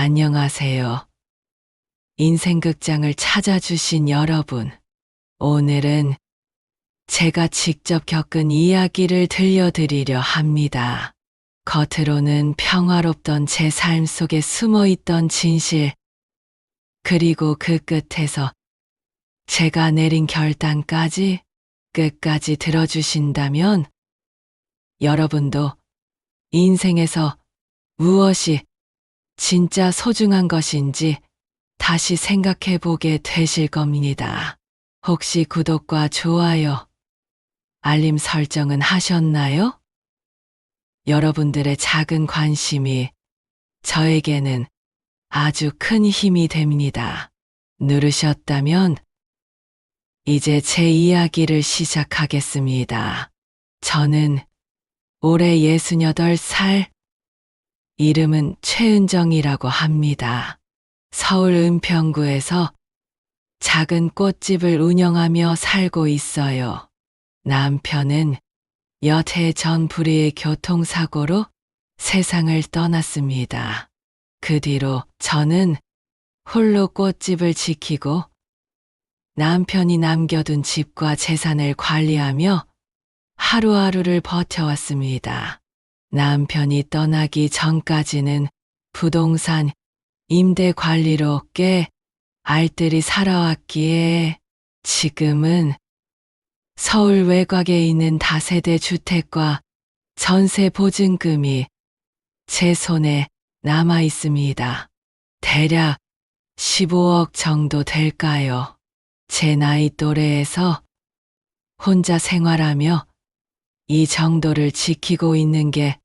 안녕하세요. 인생극장을 찾아주신 여러분. 오늘은 제가 직접 겪은 이야기를 들려드리려 합니다. 겉으로는 평화롭던 제 삶 속에 숨어 있던 진실, 그리고 그 끝에서 제가 내린 결단까지 끝까지 들어주신다면 여러분도 인생에서 무엇이 진짜 소중한 것인지 다시 생각해 보게 되실 겁니다. 혹시 구독과 좋아요, 알림 설정은 하셨나요? 여러분들의 작은 관심이 저에게는 아주 큰 힘이 됩니다. 누르셨다면 이제 제 이야기를 시작하겠습니다. 저는 올해 68살, 이름은 최은정이라고 합니다. 서울 은평구에서 작은 꽃집을 운영하며 살고 있어요. 남편은 몇 해 전 불의의 교통사고로 세상을 떠났습니다. 그 뒤로 저는 홀로 꽃집을 지키고 남편이 남겨둔 집과 재산을 관리하며 하루하루를 버텨왔습니다. 남편이 떠나기 전까지는 부동산 임대 관리로 꽤 알뜰히 살아왔기에 지금은 서울 외곽에 있는 다세대 주택과 전세 보증금이 제 손에 남아 있습니다. 대략 15억 정도 될까요? 제 나이 또래에서 혼자 생활하며 이 정도를 지키고 있는 게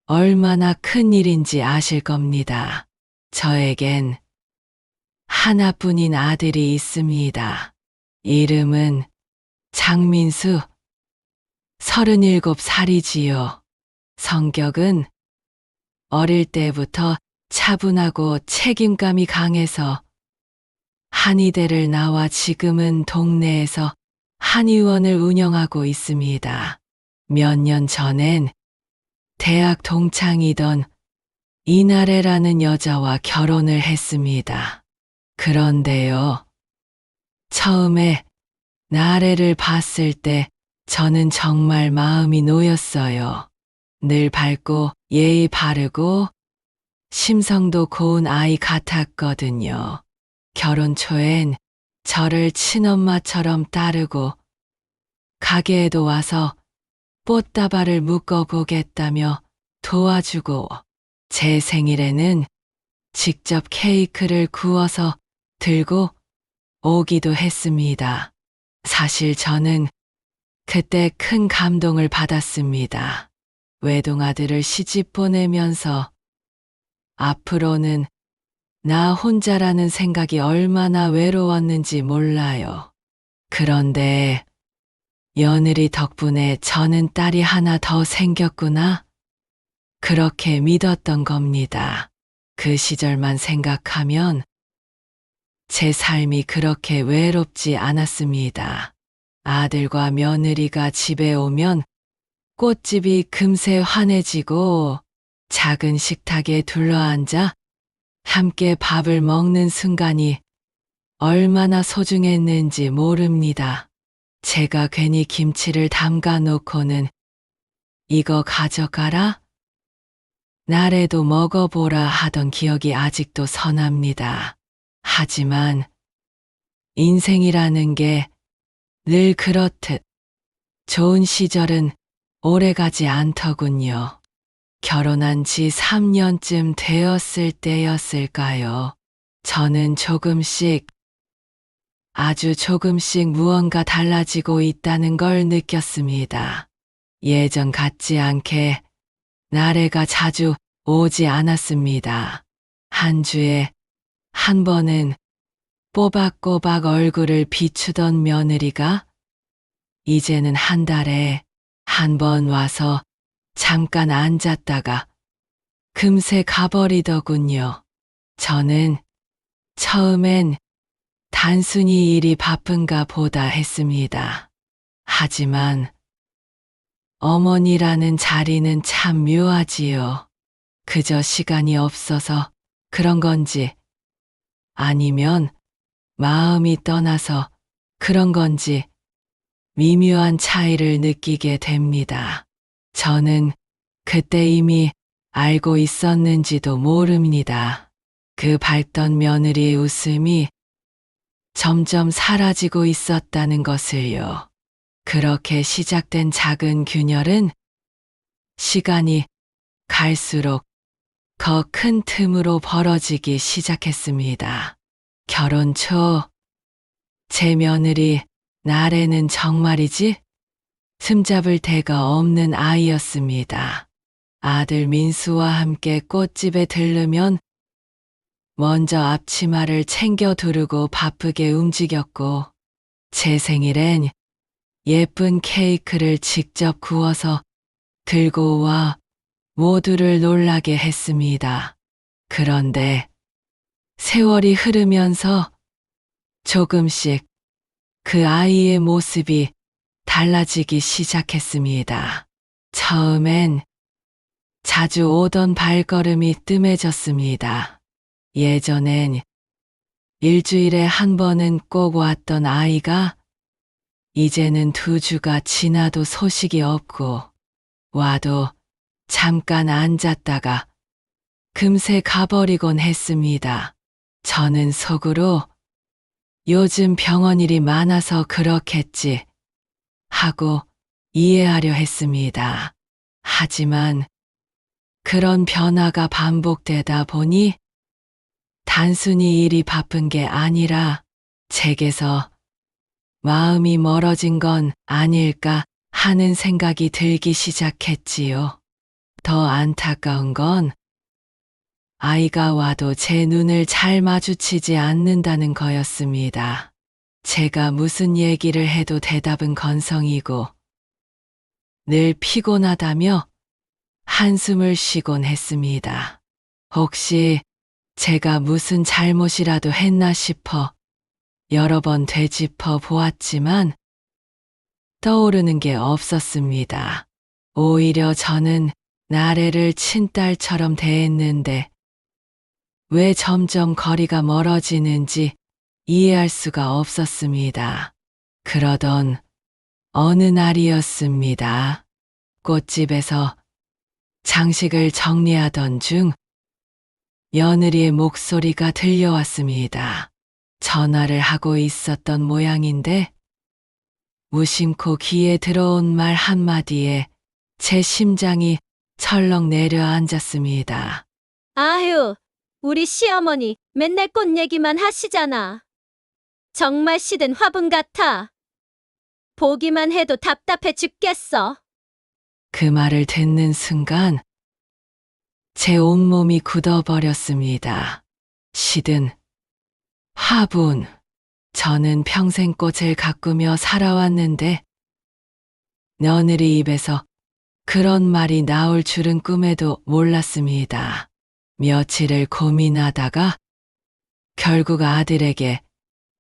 얼마나 큰 일인지 아실 겁니다. 저에겐 하나뿐인 아들이 있습니다. 이름은 장민수, 37살이지요. 성격은 어릴 때부터 차분하고 책임감이 강해서 한의대를 나와 지금은 동네에서 한의원을 운영하고 있습니다. 몇 년 전엔 대학 동창이던 이나래라는 여자와 결혼을 했습니다. 그런데요, 처음에 나래를 봤을 때 저는 정말 마음이 놓였어요. 늘 밝고 예의 바르고 심성도 고운 아이 같았거든요. 결혼 초엔 저를 친엄마처럼 따르고 가게에도 와서 꽃다발을 묶어보겠다며 도와주고 제 생일에는 직접 케이크를 구워서 들고 오기도 했습니다. 사실 저는 그때 큰 감동을 받았습니다. 외동아들을 시집 보내면서 앞으로는 나 혼자라는 생각이 얼마나 외로웠는지 몰라요. 그런데 며느리 덕분에 저는 딸이 하나 더 생겼구나. 그렇게 믿었던 겁니다. 그 시절만 생각하면 제 삶이 그렇게 외롭지 않았습니다. 아들과 며느리가 집에 오면 꽃집이 금세 환해지고 작은 식탁에 둘러앉아 함께 밥을 먹는 순간이 얼마나 소중했는지 모릅니다. 제가 괜히 김치를 담가 놓고는 이거 가져가라, 나래도 먹어보라 하던 기억이 아직도 선합니다. 하지만 인생이라는 게 늘 그렇듯 좋은 시절은 오래가지 않더군요. 결혼한 지 3년쯤 되었을 때였을까요? 저는 아주 조금씩 무언가 달라지고 있다는 걸 느꼈습니다. 예전 같지 않게 나래가 자주 오지 않았습니다. 한 주에 한 번은 꼬박꼬박 얼굴을 비추던 며느리가 이제는 한 달에 한 번 와서 잠깐 앉았다가 금세 가버리더군요. 저는 처음엔 단순히 일이 바쁜가 보다 했습니다. 하지만 어머니라는 자리는 참 묘하지요. 그저 시간이 없어서 그런 건지 아니면 마음이 떠나서 그런 건지 미묘한 차이를 느끼게 됩니다. 저는 그때 이미 알고 있었는지도 모릅니다. 그 밝던 며느리의 웃음이 점점 사라지고 있었다는 것을요. 그렇게 시작된 작은 균열은 시간이 갈수록 더 큰 틈으로 벌어지기 시작했습니다. 결혼 초 제 며느리 나래는 정말이지 틈잡을 데가 없는 아이였습니다. 아들 민수와 함께 꽃집에 들르면 먼저 앞치마를 챙겨 두르고 바쁘게 움직였고, 제 생일엔 예쁜 케이크를 직접 구워서 들고 와 모두를 놀라게 했습니다. 그런데 세월이 흐르면서 조금씩 그 아이의 모습이 달라지기 시작했습니다. 처음엔 자주 오던 발걸음이 뜸해졌습니다. 예전엔 일주일에 한 번은 꼭 왔던 아이가 이제는 2주가 지나도 소식이 없고, 와도 잠깐 앉았다가 금세 가버리곤 했습니다. 저는 속으로 요즘 병원 일이 많아서 그렇겠지 하고 이해하려 했습니다. 하지만 그런 변화가 반복되다 보니 단순히 일이 바쁜 게 아니라 제게서 마음이 멀어진 건 아닐까 하는 생각이 들기 시작했지요. 더 안타까운 건 아이가 와도 제 눈을 잘 마주치지 않는다는 거였습니다. 제가 무슨 얘기를 해도 대답은 건성이고 늘 피곤하다며 한숨을 쉬곤 했습니다. 혹시 제가 무슨 잘못이라도 했나 싶어 여러 번 되짚어 보았지만 떠오르는 게 없었습니다. 오히려 저는 나래를 친딸처럼 대했는데 왜 점점 거리가 멀어지는지 이해할 수가 없었습니다. 그러던 어느 날이었습니다. 꽃집에서 장식을 정리하던 중 며느리의 목소리가 들려왔습니다. 전화를 하고 있었던 모양인데 무심코 귀에 들어온 말 한마디에 제 심장이 철렁 내려앉았습니다. 아휴, 우리 시어머니 맨날 꽃 얘기만 하시잖아. 정말 시든 화분 같아. 보기만 해도 답답해 죽겠어. 그 말을 듣는 순간 제 온몸이 굳어버렸습니다. 시든 화분. 저는 평생 꽃을 가꾸며 살아왔는데 며느리 입에서 그런 말이 나올 줄은 꿈에도 몰랐습니다. 며칠을 고민하다가 결국 아들에게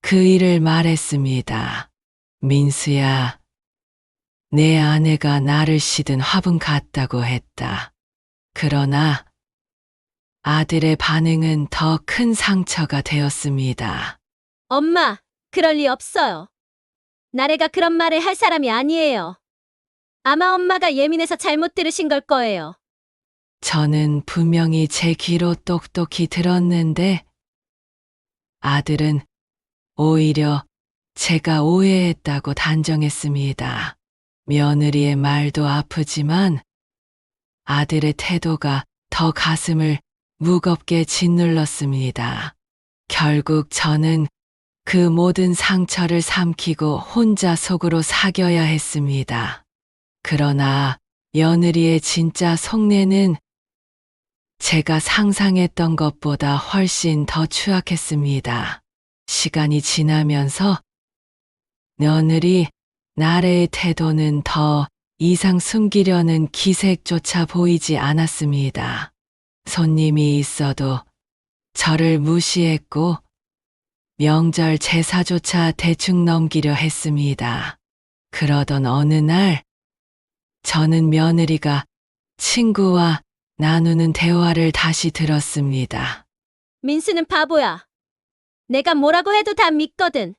그 일을 말했습니다. 민수야, 내 아내가 나를 시든 화분 같다고 했다. 그러나 아들의 반응은 더 큰 상처가 되었습니다. 엄마, 그럴 리 없어요. 나래가 그런 말을 할 사람이 아니에요. 아마 엄마가 예민해서 잘못 들으신 걸 거예요. 저는 분명히 제 귀로 똑똑히 들었는데 아들은 오히려 제가 오해했다고 단정했습니다. 며느리의 말도 아프지만 아들의 태도가 더 가슴을 무겁게 짓눌렀습니다. 결국 저는 그 모든 상처를 삼키고 혼자 속으로 사겨야 했습니다. 그러나 며느리의 진짜 속내는 제가 상상했던 것보다 훨씬 더 추악했습니다. 시간이 지나면서 며느리 나래의 태도는 더 이상 숨기려는 기색조차 보이지 않았습니다. 손님이 있어도 저를 무시했고 명절 제사조차 대충 넘기려 했습니다. 그러던 어느 날 저는 며느리가 친구와 나누는 대화를 다시 들었습니다. 민수는 바보야. 내가 뭐라고 해도 다 믿거든.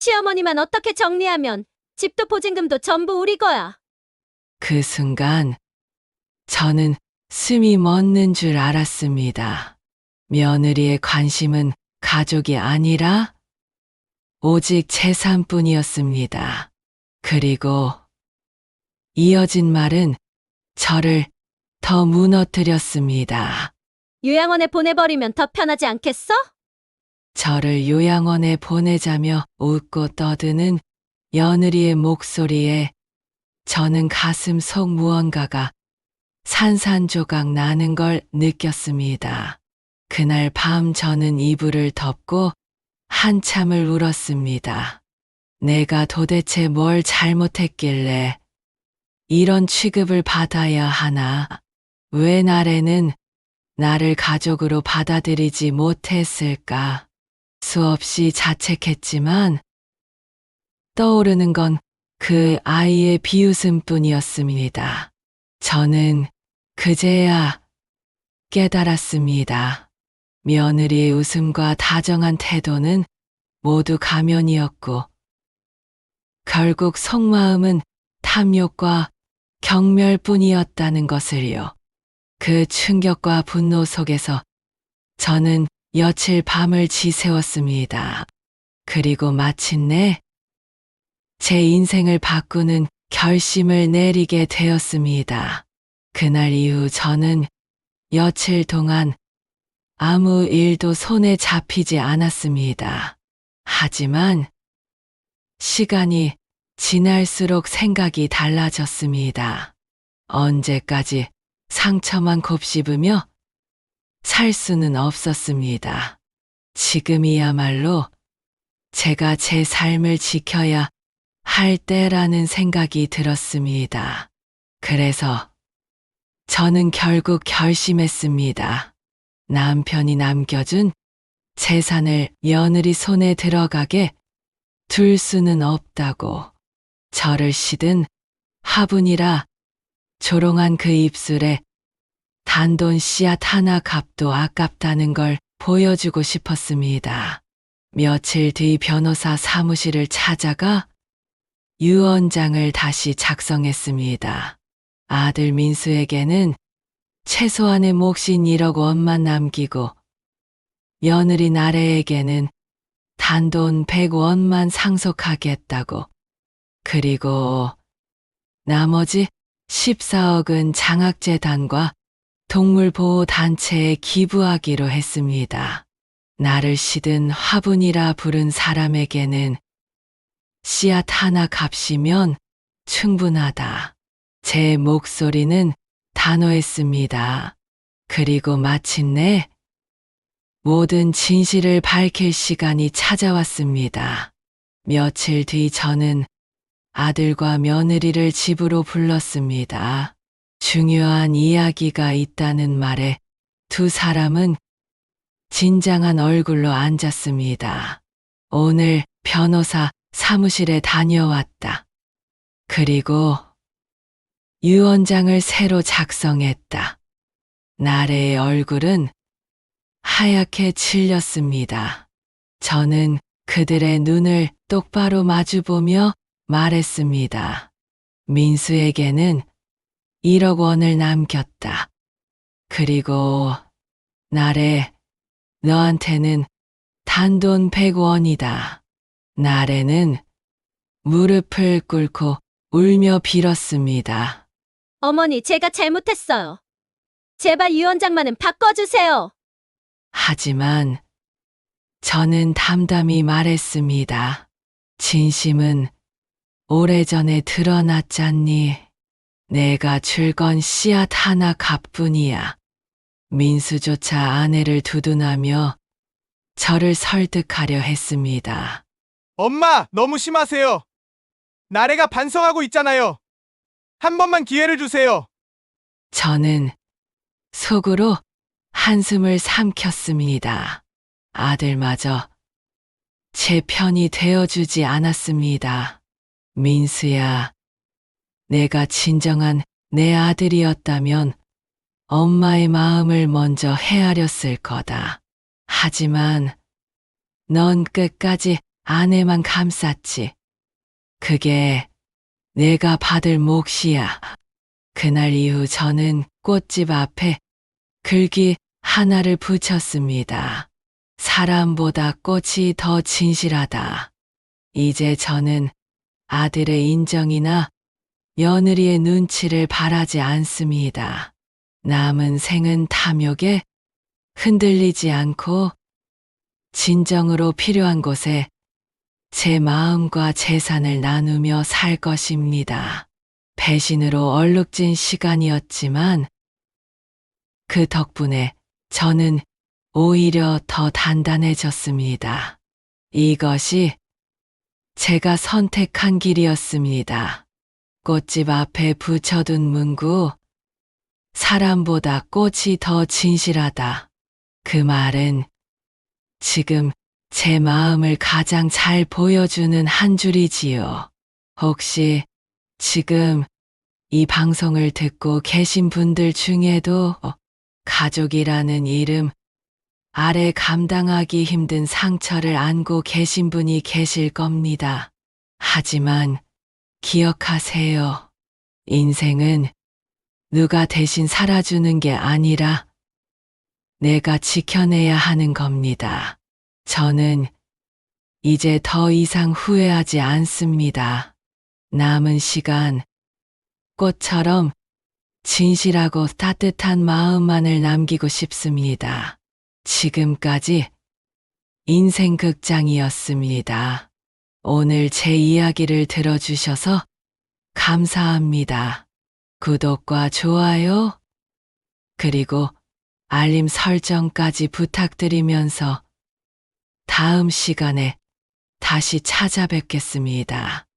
시어머니만 어떻게 정리하면 집도 보증금도 전부 우리 거야. 그 순간 저는 숨이 멎는 줄 알았습니다. 며느리의 관심은 가족이 아니라 오직 재산뿐이었습니다. 그리고 이어진 말은 저를 더 무너뜨렸습니다. 요양원에 보내버리면 더 편하지 않겠어? 저를 요양원에 보내자며 웃고 떠드는 며느리의 목소리에 저는 가슴 속 무언가가 산산조각 나는 걸 느꼈습니다. 그날 밤 저는 이불을 덮고 한참을 울었습니다. 내가 도대체 뭘 잘못했길래 이런 취급을 받아야 하나? 왜 나래는 나를 가족으로 받아들이지 못했을까? 수없이 자책했지만 떠오르는 건 그 아이의 비웃음뿐이었습니다. 저는 그제야 깨달았습니다. 며느리의 웃음과 다정한 태도는 모두 가면이었고 결국 속마음은 탐욕과 경멸뿐이었다는 것을요. 그 충격과 분노 속에서 저는 며칠 밤을 지새웠습니다. 그리고 마침내 제 인생을 바꾸는 결심을 내리게 되었습니다. 그날 이후 저는 며칠 동안 아무 일도 손에 잡히지 않았습니다. 하지만 시간이 지날수록 생각이 달라졌습니다. 언제까지 상처만 곱씹으며 살 수는 없었습니다. 지금이야말로 제가 제 삶을 지켜야 할 때라는 생각이 들었습니다. 그래서 저는 결국 결심했습니다. 남편이 남겨준 재산을 며느리 손에 들어가게 둘 수는 없다고. 저를 시든 화분이라 조롱한 그 입술에 단돈 씨앗 하나 값도 아깝다는 걸 보여주고 싶었습니다. 며칠 뒤 변호사 사무실을 찾아가 유언장을 다시 작성했습니다. 아들 민수에게는 최소한의 몫인 1억 원만 남기고 며느리 나래에게는 단돈 100원만 상속하겠다고. 그리고 나머지 14억은 장학재단과 동물보호단체에 기부하기로 했습니다. 나를 시든 화분이라 부른 사람에게는 씨앗 하나 값이면 충분하다. 제 목소리는 단호했습니다. 그리고 마침내 모든 진실을 밝힐 시간이 찾아왔습니다. 며칠 뒤 저는 아들과 며느리를 집으로 불렀습니다. 중요한 이야기가 있다는 말에 두 사람은 진장한 얼굴로 앉았습니다. 오늘 변호사 사무실에 다녀왔다. 그리고 유언장을 새로 작성했다. 나래의 얼굴은 하얗게 질렸습니다. 저는 그들의 눈을 똑바로 마주보며 말했습니다. 민수에게는 1억 원을 남겼다. 그리고 나래, 너한테는 단돈 100원이다. 나래는 무릎을 꿇고 울며 빌었습니다. 어머니, 제가 잘못했어요. 제발 유언장만은 바꿔주세요. 하지만 저는 담담히 말했습니다. 진심은 오래전에 드러났잖니. 내가 줄 건 씨앗 하나 값뿐이야. 민수조차 아내를 두둔하며 저를 설득하려 했습니다. 엄마, 너무 심하세요. 나래가 반성하고 있잖아요. 한 번만 기회를 주세요. 저는 속으로 한숨을 삼켰습니다. 아들마저 제 편이 되어주지 않았습니다. 민수야, 내가 진정한 내 아들이었다면 엄마의 마음을 먼저 헤아렸을 거다. 하지만 넌 끝까지 아내만 감쌌지. 그게 내가 받을 몫이야. 그날 이후 저는 꽃집 앞에 글귀 하나를 붙였습니다. 사람보다 꽃이 더 진실하다. 이제 저는 아들의 인정이나 며느리의 눈치를 바라지 않습니다. 남은 생은 탐욕에 흔들리지 않고 진정으로 필요한 곳에 제 마음과 재산을 나누며 살 것입니다. 배신으로 얼룩진 시간이었지만 그 덕분에 저는 오히려 더 단단해졌습니다. 이것이 제가 선택한 길이었습니다. 꽃집 앞에 붙여둔 문구, 사람보다 꽃이 더 진실하다. 그 말은 지금 제 마음을 가장 잘 보여주는 한 줄이지요. 혹시 지금 이 방송을 듣고 계신 분들 중에도 가족이라는 이름 아래 감당하기 힘든 상처를 안고 계신 분이 계실 겁니다. 하지만 기억하세요. 인생은 누가 대신 살아주는 게 아니라 내가 지켜내야 하는 겁니다. 저는 이제 더 이상 후회하지 않습니다. 남은 시간 꽃처럼 진실하고 따뜻한 마음만을 남기고 싶습니다. 지금까지 인생 극장이었습니다. 오늘 제 이야기를 들어주셔서 감사합니다. 구독과 좋아요, 그리고 알림 설정까지 부탁드리면서 다음 시간에 다시 찾아뵙겠습니다.